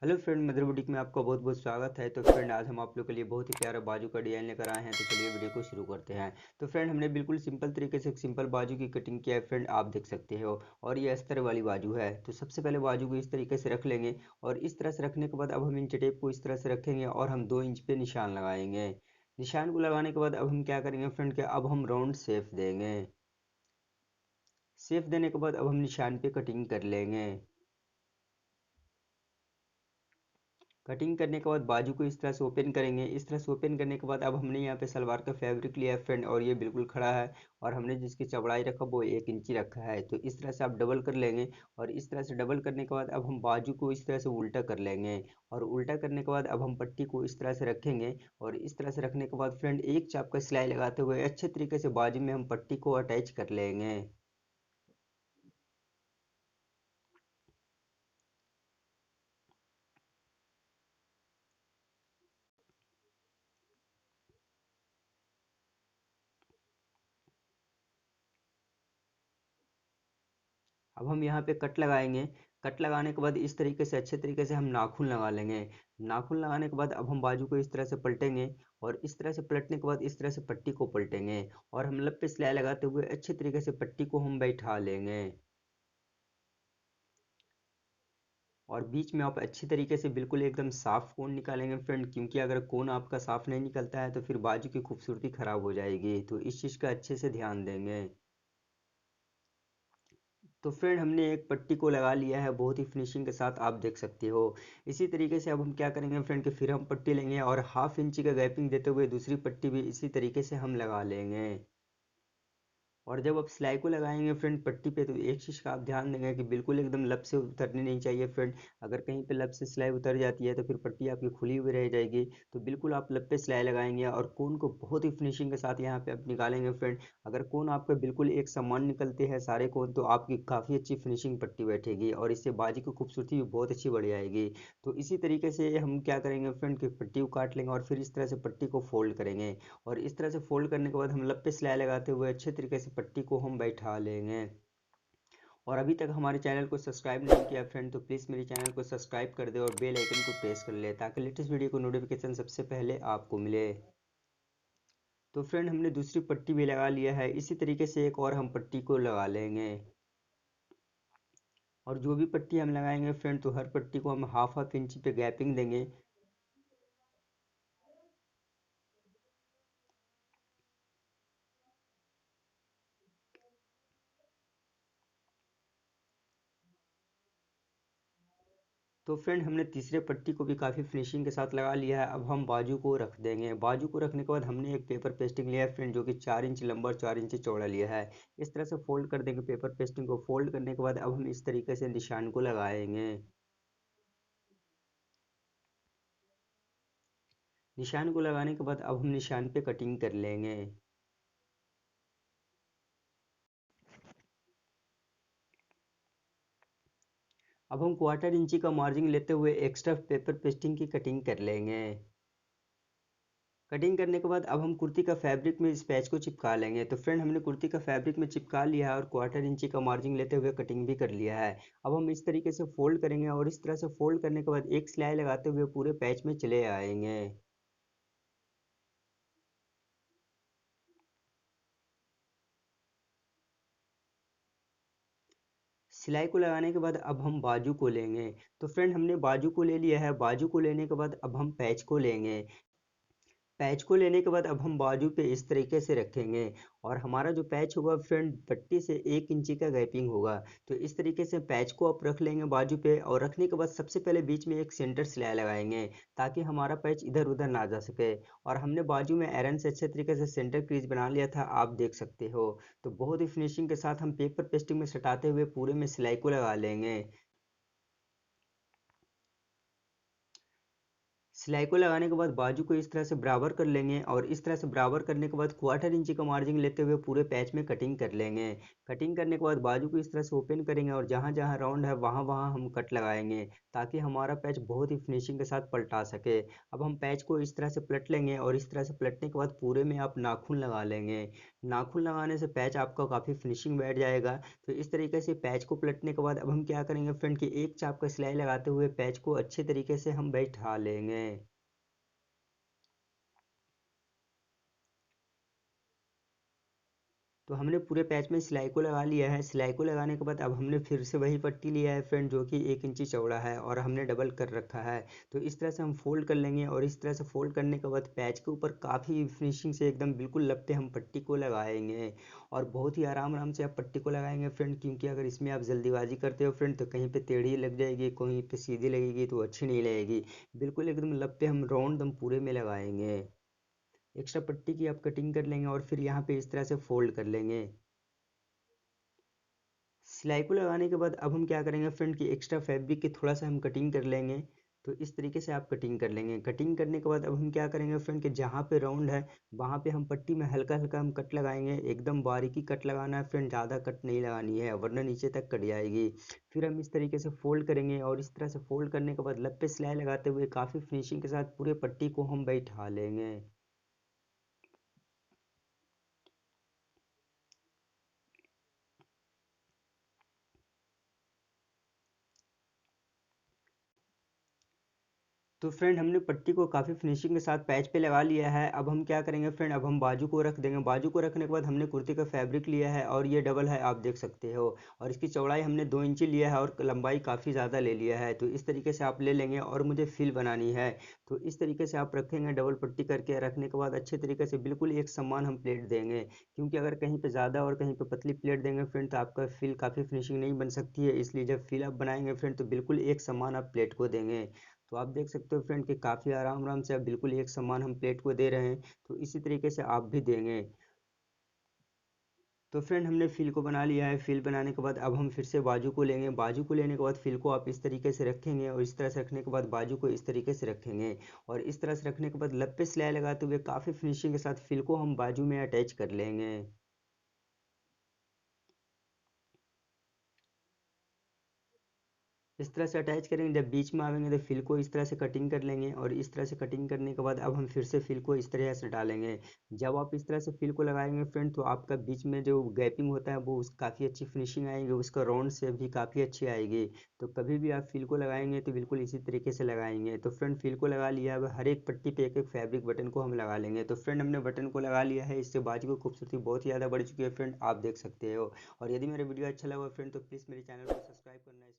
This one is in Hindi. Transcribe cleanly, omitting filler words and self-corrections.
हेलो फ्रेंड, मदर बुटीक में आपका बहुत बहुत स्वागत है। तो फ्रेंड, आज हम आप लोग के लिए बहुत ही प्यारा बाजू का डिजाइन लेकर आए हैं। तो चलिए वीडियो को शुरू करते हैं। तो फ्रेंड, हमने बिल्कुल सिंपल तरीके से एक सिंपल बाजू की कटिंग किया है फ्रेंड, आप देख सकते हो। और ये अस्तर वाली बाजू है। तो सबसे पहले बाजू को इस तरीके से रख लेंगे। और इस तरह से रखने के बाद अब हम इंच टेप को इस तरह से रखेंगे और हम 2 इंच पे निशान लगाएंगे। निशान को लगाने के बाद अब हम क्या करेंगे फ्रेंड के अब हम राउंड शेप देंगे। शेप देने के बाद अब हम निशान पे कटिंग कर लेंगे। कटिंग करने के बाद बाजू को इस तरह से ओपन करेंगे। इस तरह से ओपन करने के बाद अब हमने यहाँ पे सलवार का फैब्रिक लिया है फ्रेंड, और ये बिल्कुल खड़ा है। और हमने जिसकी चौड़ाई रखा वो 1 इंची रखा है। तो इस तरह से आप डबल कर लेंगे। और इस तरह से डबल करने के बाद अब हम बाजू को इस तरह से उल्टा कर लेंगे। और उल्टा करने के बाद अब हम पट्टी को इस तरह से रखेंगे। और इस तरह से रखने के बाद फ्रेंड एक चाप का सिलाई लगाते हुए अच्छे तरीके से बाजू में हम पट्टी को अटैच कर लेंगे। अब हम यहाँ पे कट लगाएंगे। कट लगाने के बाद इस तरीके से अच्छे तरीके से हम नाखून लगा लेंगे। नाखून लगाने के बाद अब हम बाजू को इस तरह से पलटेंगे। और इस तरह से पलटने के बाद इस तरह से पट्टी को पलटेंगे। और हम लब पे सिलाई लगाते हुए अच्छे तरीके से पट्टी को हम बैठा लेंगे। और बीच में आप अच्छी तरीके से बिल्कुल एकदम साफ कोण निकालेंगे फ्रेंड, क्योंकि अगर कोण आपका साफ नहीं निकलता है तो फिर बाजू की खूबसूरती खराब हो जाएगी। तो इस चीज़ का अच्छे से ध्यान देंगे। तो फ्रेंड, हमने एक पट्टी को लगा लिया है बहुत ही फिनिशिंग के साथ, आप देख सकते हो। इसी तरीके से अब हम क्या करेंगे फ्रेंड कि फिर हम पट्टी लेंगे और 1/2 इंची का गैपिंग देते हुए दूसरी पट्टी भी इसी तरीके से हम लगा लेंगे। और जब आप सिलाई को लगाएंगे फ्रेंड पट्टी पे, तो एक चीज़ का आप ध्यान देंगे कि बिल्कुल एकदम लब से उतरनी नहीं चाहिए फ्रेंड। अगर कहीं पे लब से सिलाई उतर जाती है तो फिर पट्टी आपकी खुली हुई रह जाएगी। तो बिल्कुल आप लब पे सिलाई लगाएंगे और कोन को बहुत ही फिनिशिंग के साथ यहाँ पे आप निकालेंगे फ्रेंड। अगर कोन आपका बिल्कुल एक समान निकलते हैं सारे कोन, तो आपकी काफ़ी अच्छी फिनिशिंग पट्टी बैठेगी और इससे बाजू की खूबसूरती भी बहुत अच्छी बढ़ जाएगी। तो इसी तरीके से हम क्या करेंगे फ्रेंड कि पट्टी को काट लेंगे और फिर इस तरह से पट्टी को फोल्ड करेंगे। और इस तरह से फोल्ड करने के बाद हम लब पे सिलाई लगाते हुए अच्छे तरीके से पट्टी को हम बैठा लेंगे। और अभी तक हमारे चैनल को सब्सक्राइब नहीं किया फ्रेंड, तो प्लीज़ मेरे चैनल को सब्सक्राइब कर दे और बेल आइकन को प्रेस कर ले, ताकि लेटेस्ट वीडियो को नोटिफिकेशन सबसे पहले आपको मिले। तो फ्रेंड, हमने दूसरी पट्टी भी लगा लिया है। इसी तरीके से एक और हम पट्टी को लगा लेंगे। और जो भी पट्टी हम लगाएंगे फ्रेंड, तो हर पट्टी को हम 1/2 इंची पे गैपिंग देंगे। तो फ्रेंड, हमने तीसरे पट्टी को भी काफ़ी फिनिशिंग के साथ लगा लिया है। अब हम बाजू को रख देंगे। बाजू को रखने के बाद हमने एक पेपर पेस्टिंग लिया है फ्रेंड, जो कि 4 इंच लंबा और 4 इंच चौड़ा लिया है। इस तरह से फोल्ड कर देंगे पेपर पेस्टिंग को। फोल्ड करने के बाद अब हम इस तरीके से निशान को लगाएंगे। निशान को लगाने के बाद अब हम निशान पे कटिंग कर लेंगे। अब हम 1/4 इंची का मार्जिन लेते हुए एक्स्ट्रा पेपर पेस्टिंग की कटिंग कर लेंगे। कटिंग करने के बाद अब हम कुर्ती का फैब्रिक में इस पैच को चिपका लेंगे। तो फ्रेंड, हमने कुर्ती का फैब्रिक में चिपका लिया है और 1/4 इंची का मार्जिन लेते हुए कटिंग भी कर लिया है। अब हम इस तरीके से फोल्ड करेंगे और इस तरह से फोल्ड करने के बाद एक सिलाई लगाते हुए पूरे पैच में चले आएंगे। सिलाई को लगाने के बाद अब हम बाजू को लेंगे। तो फ्रेंड, हमने बाजू को ले लिया है। बाजू को लेने के बाद अब हम पैच को लेंगे। पैच को लेने के बाद अब हम बाजू पे इस तरीके से रखेंगे। और हमारा जो पैच होगा फ्रेंड, पट्टी से 1 इंची का गैपिंग होगा। तो इस तरीके से पैच को आप रख लेंगे बाजू पे। और रखने के बाद सबसे पहले बीच में एक सेंटर सिलाई लगाएंगे, ताकि हमारा पैच इधर उधर ना जा सके। और हमने बाजू में आयरन से अच्छे तरीके से सेंटर क्रीज बना लिया था, आप देख सकते हो। तो बहुत ही फिनिशिंग के साथ हम पेपर पेस्टिंग में सटाते हुए पूरे में सिलाई को लगा लेंगे। सिलाई को लगाने के बाद बाजू को इस तरह से बराबर कर लेंगे और इस तरह से बराबर करने के बाद 1/4 इंची का मार्जिन लेते हुए पूरे पैच में कटिंग कर लेंगे। कटिंग करने के बाद बाजू को इस तरह से ओपन करेंगे और जहाँ जहाँ राउंड है वहाँ वहाँ हम कट लगाएंगे ताकि हमारा पैच बहुत ही फिनिशिंग के साथ पलटा सके। अब हम पैच को इस तरह से पलट लेंगे और इस तरह से पलटने के बाद पूरे में आप नाखून लगा लेंगे। नाखून लगाने से पैच आपका काफ़ी फिनिशिंग बैठ जाएगा। तो इस तरीके से पैच को पलटने के बाद अब हम क्या करेंगे फ्रेंड कि एक चाप का सिलाई लगाते हुए पैच को अच्छे तरीके से हम बैठा लेंगे। तो हमने पूरे पैच में सिलाई को लगा लिया है। सिलाई को लगाने के बाद अब हमने फिर से वही पट्टी लिया है फ्रेंड जो कि 1 इंची चौड़ा है और हमने डबल कर रखा है। तो इस तरह से हम फोल्ड कर लेंगे और इस तरह से फोल्ड करने के बाद पैच के ऊपर काफ़ी फिनिशिंग से एकदम बिल्कुल लपटे हम पट्टी को लगाएंगे। और बहुत ही आराम आराम से आप पट्टी को लगाएंगे फ्रेंड, क्योंकि अगर इसमें आप जल्दीबाजी करते हो फ्रेंड तो कहीं पे टेढ़ी लग जाएगी, कहीं पे सीधी लगेगी तो अच्छी नहीं लगेगी। बिल्कुल एकदम लपटे हम राउंड हम पूरे में लगाएंगे। एक्स्ट्रा पट्टी की आप कटिंग कर लेंगे और फिर यहाँ पे इस तरह से फोल्ड कर लेंगे। सिलाई को लगाने के बाद अब हम क्या करेंगे फ्रेंड की एक्स्ट्रा फैब्रिक की थोड़ा सा हम कटिंग कर लेंगे। तो इस तरीके से आप कटिंग कर लेंगे। कटिंग करने के बाद अब हम क्या करेंगे फ्रेंड कि जहाँ पे राउंड है वहाँ पे हम पट्टी में हल्का हल्का हम कट लगाएंगे। एकदम बारीकी कट लगाना है फ्रेंड, ज़्यादा कट नहीं लगानी है वरना नीचे तक कट जाएगी। फिर हम इस तरीके से फोल्ड करेंगे और इस तरह से फोल्ड करने के बाद लब पे सिलाई लगाते हुए काफ़ी फिनिशिंग के साथ पूरे पट्टी को हम बैठा लेंगे। तो फ्रेंड हमने पट्टी को काफ़ी फिनिशिंग के साथ पैच पे लगा लिया है। अब हम क्या करेंगे फ्रेंड, अब हम बाजू को रख देंगे। बाजू को रखने के बाद हमने कुर्ती का फैब्रिक लिया है और ये डबल है आप देख सकते हो। और इसकी चौड़ाई हमने 2 इंची लिया है और लंबाई काफ़ी ज़्यादा ले लिया है। तो इस तरीके से आप ले लेंगे और मुझे फिल बनानी है। तो इस तरीके से आप रखेंगे डबल पट्टी करके। रखने के बाद अच्छे तरीके से बिल्कुल एक समान हम प्लेट देंगे, क्योंकि अगर कहीं पे ज़्यादा और कहीं पे पतली प्लेट देंगे फ्रेंड तो आपका फिल काफ़ी फिनिशिंग नहीं बन सकती है। इसलिए जब फिल आप बनाएंगे फ्रेंड तो बिल्कुल एक समान आप प्लेट को देंगे। तो आप देख सकते हो फ्रेंड कि काफ़ी आराम आराम से आप बिल्कुल एक समान हम प्लेट को दे रहे हैं। तो इसी तरीके से आप भी देंगे। तो फ्रेंड हमने फिल को बना लिया है। फिल बनाने के बाद अब हम फिर से बाजू को लेंगे। बाजू को लेने के बाद फिल को आप इस तरीके से रखेंगे और इस तरह से रखने के बाद बाजू को इस तरीके से रखेंगे। और इस तरह से रखने के बाद लब पे सिलाई लगाते हुए काफ़ी फिनिशिंग के साथ फिल को हम बाजू में अटैच कर लेंगे। इस तरह से अटैच करेंगे। जब बीच में आवेंगे तो फिल को इस तरह से कटिंग कर लेंगे और इस तरह से कटिंग करने के बाद अब हम फिर से फिल को इस तरह से डालेंगे। जब आप इस तरह से फिल को लगाएंगे फ्रेंड तो आपका बीच में जो गैपिंग होता है वो उस काफ़ी अच्छी फिनिशिंग आएगी, उसका राउंड से भी काफ़ी अच्छी आएगी। तो कभी भी आप फिल को लगाएंगे तो बिल्कुल इसी तरीके से लगाएंगे। तो फ्रेंड फिल को लगा लिया। अब हर एक पट्टी पे एक एक फैब्रिक बटन को हम लगा लेंगे। तो फ्रेंड हमने बटन को लगा लिया है। इससे बाजू की खूबसूरती बहुत ही ज़्यादा बढ़ चुकी है फ्रेंड, आप देख सकते हो। और यदि मेरा वीडियो अच्छा लगा फ्रेंड तो प्लीज़ मेरे चैनल को सब्सक्राइब करना। इस